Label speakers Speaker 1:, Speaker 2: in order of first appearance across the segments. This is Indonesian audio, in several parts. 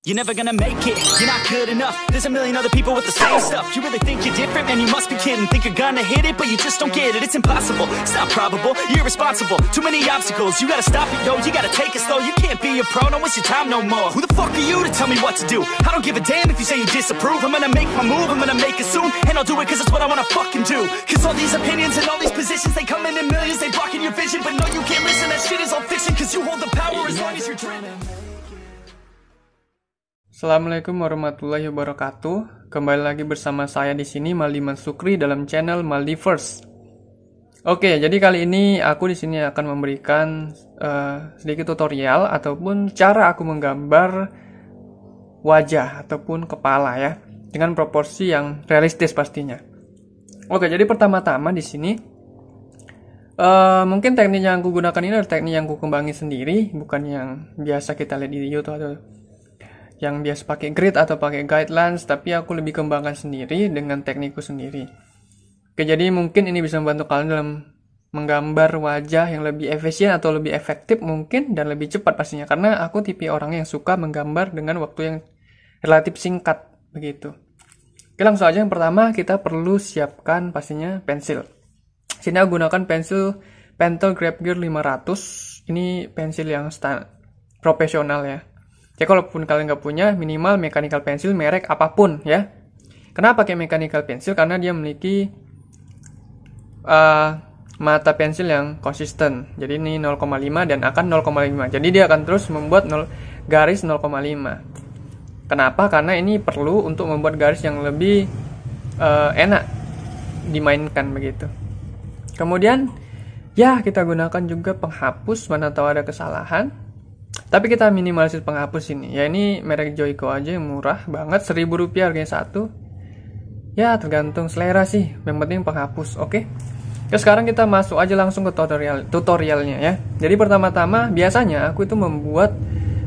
Speaker 1: You're never gonna make it, you're not good enough. There's a million other people with the same stuff. You really think you're different? Man, you must be kidding. Think you're gonna hit it, but you just don't get it. It's impossible, it's not probable, you're irresponsible. Too many obstacles, you gotta stop it, yo. You gotta take it slow, you can't be a pro. Don't waste your time no more. Who the fuck are you to tell me what to do? I don't give a damn if you say you disapprove. I'm gonna make my move, I'm gonna make it soon. And I'll do it cause it's what I wanna fucking do. Cause all these opinions and all these positions, they come in millions. They blocking your vision, but no, you can't listen. That shit is all fiction. Cause you hold the power as long as you're dreaming.
Speaker 2: Assalamualaikum warahmatullahi wabarakatuh. Kembali lagi bersama saya di sini Maldiman Sukri dalam channel Maldiverse. Oke, jadi kali ini aku di sini akan memberikan sedikit tutorial ataupun cara aku menggambar wajah ataupun kepala ya, dengan proporsi yang realistis pastinya. Oke, jadi pertama-tama di sini mungkin teknik yang aku gunakan ini adalah teknik yang aku kembangin sendiri, bukan yang biasa kita lihat di YouTube atau yang biasa pakai grid atau pakai guidelines, tapi aku lebih kembangkan sendiri dengan teknikku sendiri. Oke, jadi mungkin ini bisa membantu kalian dalam menggambar wajah yang lebih efisien atau lebih efektif mungkin dan lebih cepat pastinya, karena aku tipe orang yang suka menggambar dengan waktu yang relatif singkat begitu. Oke, langsung aja. Yang pertama kita perlu siapkan pastinya pensil. Sini aku gunakan Pentel Grab Gear 500. Ini pensil yang profesional ya. Ya, kalaupun kalian nggak punya, minimal mechanical pencil merek apapun ya. Kenapa pakai mechanical pencil? Karena dia memiliki mata pensil yang konsisten. Jadi ini 0,5 dan akan 0,5. Jadi dia akan terus membuat garis 0,5. Kenapa? Karena ini perlu untuk membuat garis yang lebih enak dimainkan begitu. Kemudian ya kita gunakan juga penghapus mana tahu ada kesalahan. Tapi kita minimalisir penghapus ini. Ya ini merek Joico aja yang murah banget, Rp1.000 harganya satu. Ya tergantung selera sih, yang penting penghapus. Oke. Terus sekarang kita masuk aja langsung ke tutorialnya ya. Jadi pertama-tama biasanya aku itu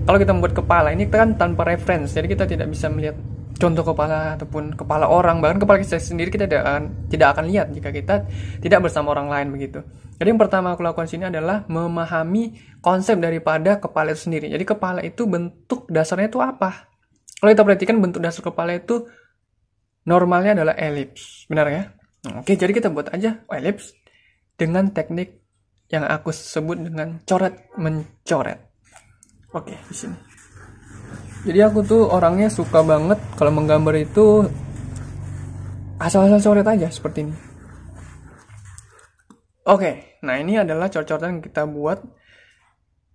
Speaker 2: kalau kita membuat kepala ini kan tanpa reference. Jadi kita tidak bisa melihat contoh kepala ataupun kepala orang, bahkan kepala kita sendiri kita tidak akan lihat jika kita tidak bersama orang lain begitu. Jadi yang pertama aku lakukan sini adalah memahami konsep daripada kepala itu sendiri. Jadi kepala itu bentuk dasarnya itu apa? Kalau kita perhatikan bentuk dasar kepala itu normalnya adalah elips, benar ya? Oke, jadi kita buat aja elips dengan teknik yang aku sebut dengan coret mencoret. Oke, di sini. Jadi aku tuh orangnya suka banget kalau menggambar itu asal-asal coret aja seperti ini. Oke, nah ini adalah coret-coretan yang kita buat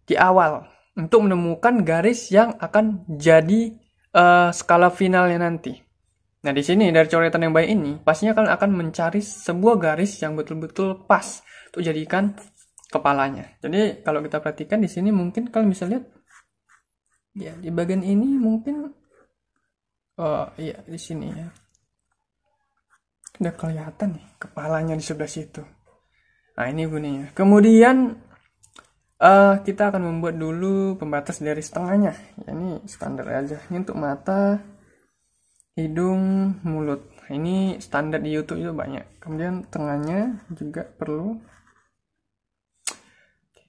Speaker 2: di awal untuk menemukan garis yang akan jadi skala finalnya nanti. Nah di sini dari coretan yang baik ini pastinya kalian akan mencari sebuah garis yang betul-betul pas untuk jadikan kepalanya. Jadi kalau kita perhatikan di sini mungkin kalian bisa lihat. Ya, di bagian ini mungkin iya di sini ya. Udah kelihatan nih kepalanya di sebelah situ. Nah, ini bunyinya. Kemudian kita akan membuat dulu pembatas dari setengahnya. Ya, ini standar aja. Ini untuk mata, hidung, mulut. Nah, ini standar di YouTube itu banyak. Kemudian tengahnya juga perlu.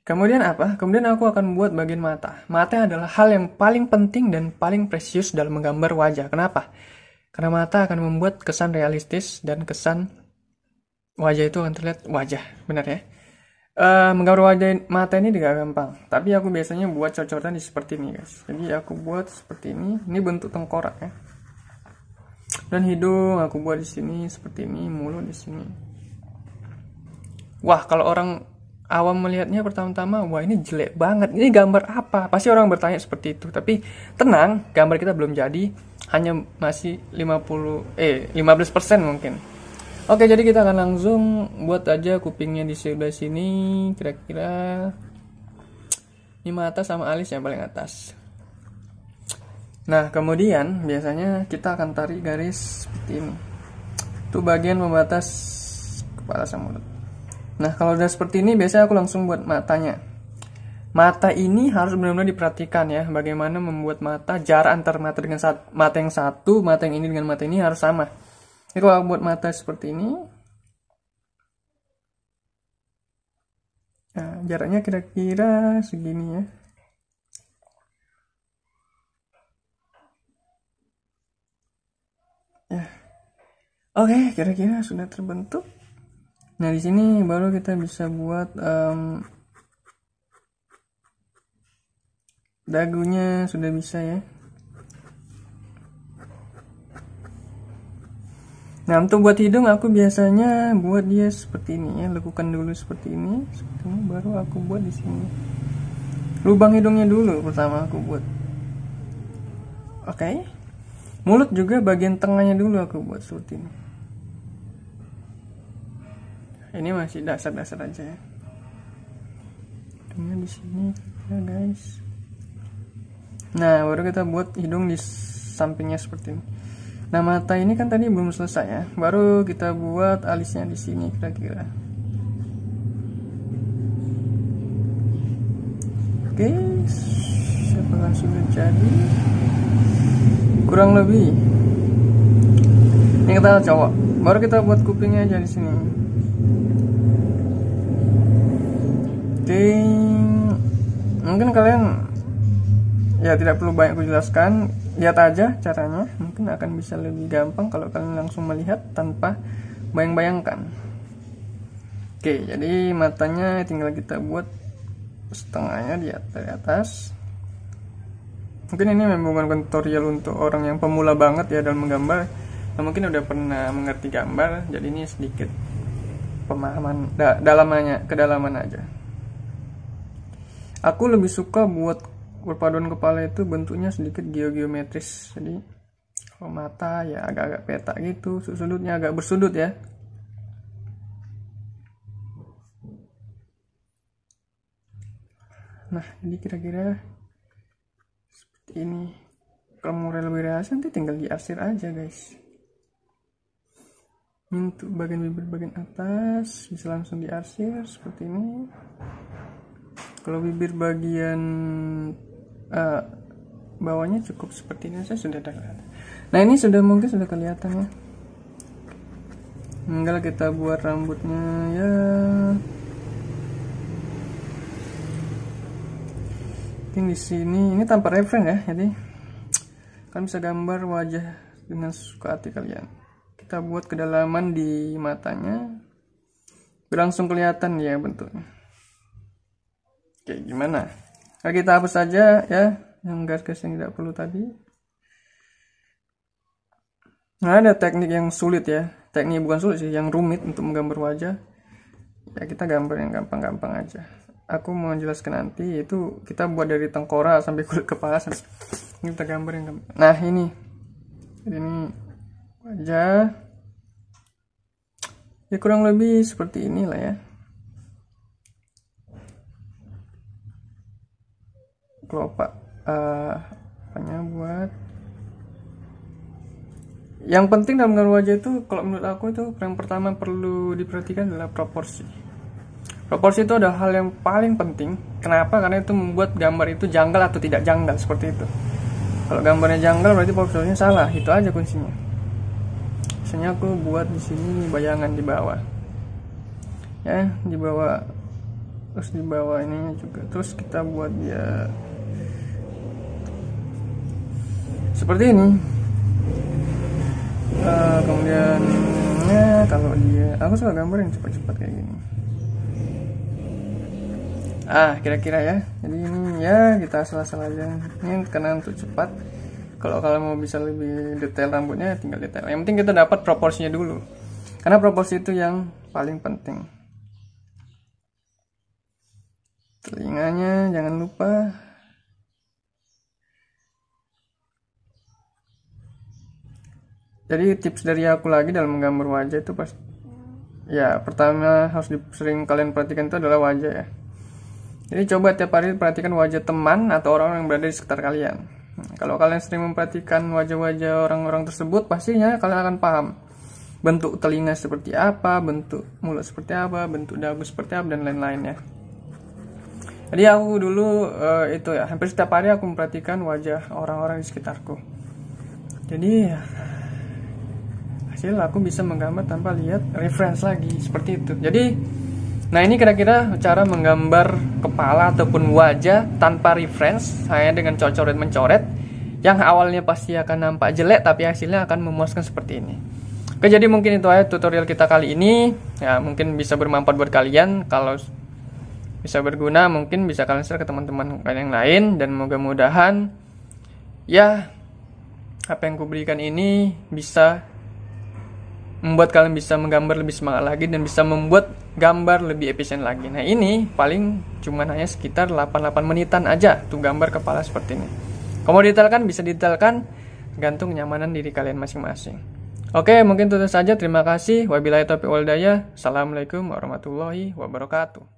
Speaker 2: Kemudian apa? Kemudian aku akan buat bagian mata. Mata adalah hal yang paling penting dan paling precious dalam menggambar wajah. Kenapa? Karena mata akan membuat kesan realistis dan kesan wajah itu akan terlihat wajah. Benar ya? Menggambar wajah mata ini tidak gampang. Tapi aku biasanya buat cocotan di seperti ini guys. Jadi aku buat seperti ini. Ini bentuk tengkorak ya. Dan hidung aku buat di sini seperti ini. Mulut di sini. Wah, kalau orang awam melihatnya pertama-tama, wah ini jelek banget, ini gambar apa? Pasti orang bertanya seperti itu. Tapi tenang, gambar kita belum jadi, hanya masih 15% mungkin. Oke, jadi kita akan langsung buat aja kupingnya di sebelah sini, kira-kira ini mata sama alis yang paling atas. Nah, kemudian biasanya kita akan tarik garis seperti ini. Itu bagian pembatas kepala sama mulut. Nah, kalau udah seperti ini, biasanya aku langsung buat matanya. Mata ini harus benar-benar diperhatikan ya, bagaimana membuat mata, jarak antar mata dengan mata yang satu, mata yang ini dengan mata ini harus sama. Jadi kalau aku buat mata seperti ini, nah, jaraknya kira-kira segini ya. Oke, kira-kira sudah terbentuk. Nah, di sini baru kita bisa buat dagunya sudah bisa ya. Nah, untuk buat hidung aku biasanya buat dia seperti ini ya, lekukan dulu seperti ini, baru aku buat di sini. Lubang hidungnya dulu pertama aku buat. Oke. Mulut juga bagian tengahnya dulu aku buat seperti ini. Ini masih dasar-dasar aja ya. Hidungnya di sini ya guys. Nah, baru kita buat hidung di sampingnya seperti ini. Nah, mata ini kan tadi belum selesai ya. Baru kita buat alisnya di sini kira-kira. Oke, apakah sudah jadi? Kurang lebih. Ini kita cowok. Baru kita buat kupingnya aja di sini. Mungkin kalian ya tidak perlu banyak kujelaskan, lihat aja caranya, mungkin akan bisa lebih gampang kalau kalian langsung melihat tanpa bayang-bayangkan. Oke, jadi matanya tinggal kita buat setengahnya di atas. Mungkin ini memang bukan tutorial untuk orang yang pemula banget ya dalam menggambar, nah, mungkin udah pernah mengerti gambar, jadi ini sedikit pemahaman kedalaman aja. Aku lebih suka buat perpaduan kepala itu bentuknya sedikit geometris. Jadi kalau mata ya agak-agak peta gitu, sudutnya agak bersudut ya. Nah, jadi kira-kira seperti ini. Kalau mau lebih rahasia nanti tinggal diarsir aja guys. Untuk bagian bibir bagian atas bisa langsung diarsir seperti ini. Kalau bibir bagian bawahnya cukup seperti ini saja sudah ada. Nah, ini mungkin sudah kelihatan ya. Tinggal kita buat rambutnya ya. Di sini ini tanpa reference ya, jadi kalian bisa gambar wajah dengan suka hati kalian. Kita buat kedalaman di matanya, langsung kelihatan ya bentuknya. Oke, gimana? Nah, kita hapus saja ya yang garis-garis yang tidak perlu tadi. Nah, ada teknik yang sulit ya. Teknik bukan sulit sih, yang rumit untuk menggambar wajah. Ya, kita gambar yang gampang-gampang aja. Aku mau jelaskan nanti, itu kita buat dari tengkorak sampai kulit kepala. Ini kita gambar yang gampang. Nah, ini. Jadi ini wajah. Ya kurang lebih seperti inilah ya. Kelopak apanya buat. Yang penting dalam gambar wajah itu, kalau menurut aku itu yang pertama perlu diperhatikan adalah proporsi. Proporsi itu adalah hal yang paling penting. Kenapa? Karena itu membuat gambar itu janggal atau tidak janggal seperti itu. Kalau gambarnya janggal berarti proporsinya salah. Itu aja kuncinya. Misalnya aku buat di sini bayangan di bawah. Ya, di bawah. Terus di bawah ininya juga. Terus kita buat dia seperti ini. Kemudian ya, kalau dia, aku suka gambar yang cepat-cepat kayak gini. Kira-kira ya. Jadi ini ya kita asal-asal aja. Ini karena untuk cepat. Kalau kalian mau bisa lebih detail rambutnya, tinggal detail. Yang penting kita dapat proporsinya dulu. Karena proporsi itu yang paling penting. Telinganya jangan lupa. Jadi tips dari aku lagi dalam menggambar wajah itu ya pertama harus sering kalian perhatikan itu adalah wajah ya. Jadi coba tiap hari perhatikan wajah teman atau orang yang berada di sekitar kalian. Kalau kalian sering memperhatikan wajah-wajah orang-orang tersebut, pastinya kalian akan paham bentuk telinga seperti apa, bentuk mulut seperti apa, bentuk dagu seperti apa, dan lain-lain ya. Jadi aku dulu itu ya, hampir setiap hari aku memperhatikan wajah orang-orang di sekitarku. Jadi hasil aku bisa menggambar tanpa lihat reference lagi seperti itu. Jadi nah ini kira-kira cara menggambar kepala ataupun wajah tanpa reference, hanya dengan coret-mencoret, yang awalnya pasti akan nampak jelek tapi hasilnya akan memuaskan seperti ini. Oke, jadi mungkin itu aja tutorial kita kali ini. Ya, mungkin bisa bermanfaat buat kalian. Kalau bisa berguna, mungkin bisa kalian share ke teman-teman kalian yang lain. Dan mudah-mudahan ya apa yang kuberikan ini bisa membuat kalian bisa menggambar lebih semangat lagi dan bisa membuat gambar lebih efisien lagi. Nah, ini paling cuman hanya sekitar 8 menitan aja tuh gambar kepala seperti ini. Kalau mau detailkan bisa detailkan, gantung kenyamanan diri kalian masing-masing. Oke, mungkin itu saja. Terima kasih. Wabillahi taufiq wal hidayah. Assalamualaikum warahmatullahi wabarakatuh.